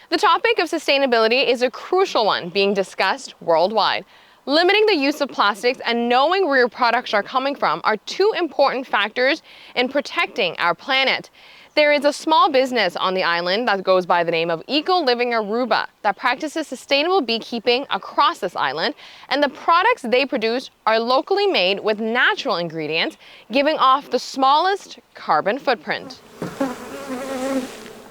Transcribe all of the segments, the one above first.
The topic of sustainability is a crucial one being discussed worldwide. Limiting the use of plastics and knowing where your products are coming from are two important factors in protecting our planet. There is a small business on the island that goes by the name of Living Aruba that practices sustainable beekeeping across this island, and the products they produce are locally made with natural ingredients, giving off the smallest carbon footprint.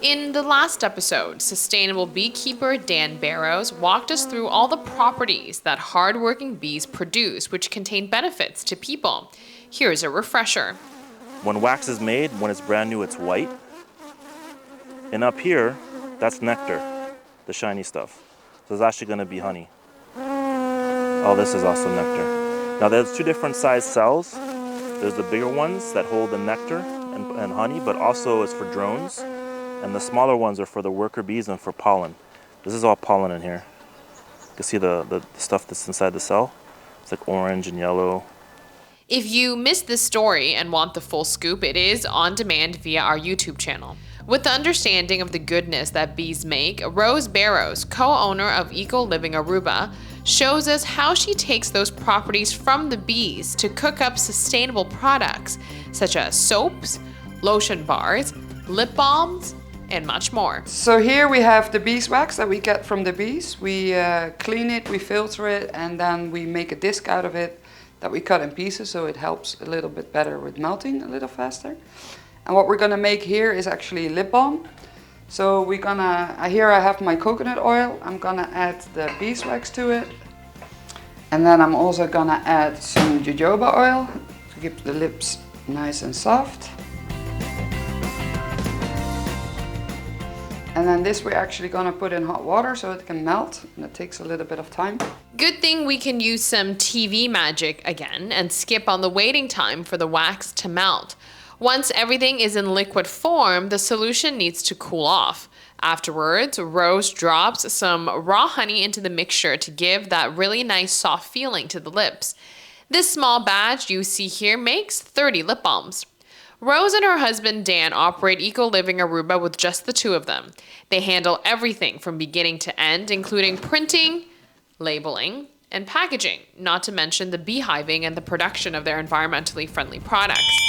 In the last episode, sustainable beekeeper Dan Barrows walked us through all the properties that hardworking bees produce, which contain benefits to people. Here's a refresher. When wax is made, when it's brand new, it's white. And up here, that's nectar, the shiny stuff. So it's actually going to be honey. All this is also nectar. Now there's two different size cells. There's the bigger ones that hold the nectar and honey, but also it's for drones. And the smaller ones are for the worker bees and for pollen. This is all pollen in here. You can see the stuff that's inside the cell. It's like orange and yellow. If you missed this story and want the full scoop, it is on demand via our YouTube channel. With the understanding of the goodness that bees make, Rose Barrows, co-owner of Living Aruba, shows us how she takes those properties from the bees to cook up sustainable products such as soaps, lotion bars, lip balms, and much more. So here we have the beeswax that we get from the bees. We clean it, we filter it, and then we make a disc out of it that we cut in pieces so it helps a little bit better with melting a little faster. And what we're gonna make here is actually lip balm. So here I have my coconut oil. I'm gonna add the beeswax to it. And then I'm also gonna add some jojoba oil to keep the lips nice and soft. And then this we're actually gonna put in hot water so it can melt, and it takes a little bit of time. Good thing we can use some TV magic again and skip on the waiting time for the wax to melt. Once everything is in liquid form, the solution needs to cool off. Afterwards, Rose drops some raw honey into the mixture to give that really nice soft feeling to the lips. This small batch you see here makes 30 lip balms. Rose and her husband Dan operate Living Aruba with just the two of them. They handle everything from beginning to end, including printing, labeling, and packaging, not to mention the beehiving and the production of their environmentally friendly products.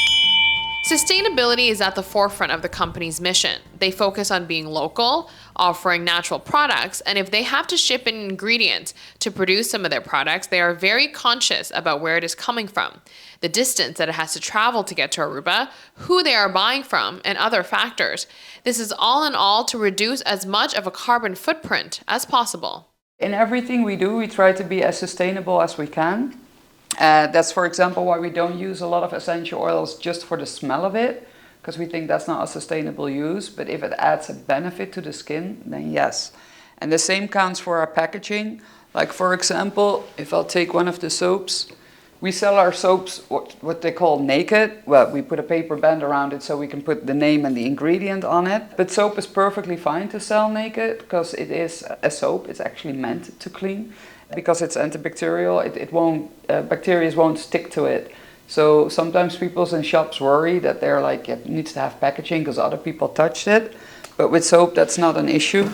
Sustainability is at the forefront of the company's mission. They focus on being local, offering natural products, and if they have to ship in ingredients to produce some of their products, they are very conscious about where it is coming from, the distance that it has to travel to get to Aruba, who they are buying from, and other factors. This is all in all to reduce as much of a carbon footprint as possible. In everything we do, we try to be as sustainable as we can. That's, for example, why we don't use a lot of essential oils just for the smell of it, because we think that's not a sustainable use. But if it adds a benefit to the skin, then yes. And the same counts for our packaging. Like, for example, if I'll take one of the soaps, we sell our soaps what they call naked. Well, we put a paper band around it so we can put the name and the ingredient on it. But soap is perfectly fine to sell naked because it is a soap. It's actually meant to clean. Because it's antibacterial, bacteria won't stick to it. So sometimes people in shops worry that they're like, it needs to have packaging because other people touched it. But with soap, that's not an issue.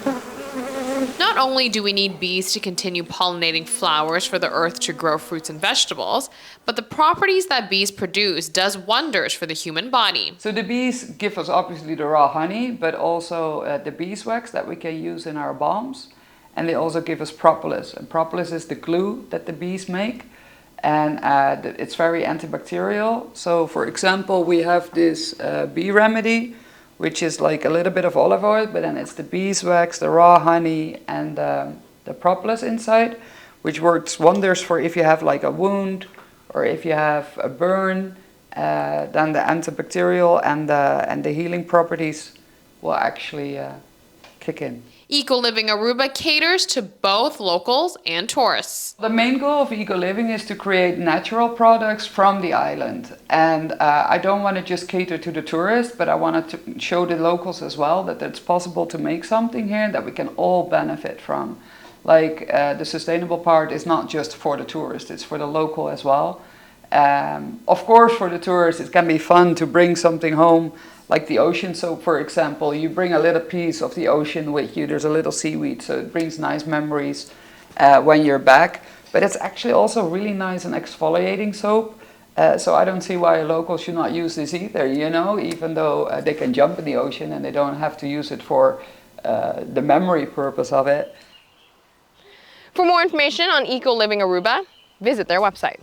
Not only do we need bees to continue pollinating flowers for the earth to grow fruits and vegetables, but the properties that bees produce does wonders for the human body. So the bees give us obviously the raw honey, but also the beeswax that we can use in our balms. And they also give us propolis. And propolis is the glue that the bees make. And it's very antibacterial. So for example, we have this bee remedy, which is like a little bit of olive oil, but then it's the beeswax, the raw honey, and the propolis inside, which works wonders for if you have like a wound or if you have a burn, then the antibacterial and the healing properties will actually kick in. Living Aruba caters to both locals and tourists. The main goal of Living is to create natural products from the island. And I don't want to just cater to the tourists, but I want to show the locals as well that it's possible to make something here that we can all benefit from. Like the sustainable part is not just for the tourist, it's for the local as well. Of course, for the tourists, it can be fun to bring something home Like the ocean soap, for example, you bring a little piece of the ocean with you. There's a little seaweed, so it brings nice memories when you're back. But it's actually also really nice and exfoliating soap. So I don't see why a local should not use this either, you know, even though they can jump in the ocean and they don't have to use it for the memory purpose of it. For more information on Eco Living Aruba, visit their website.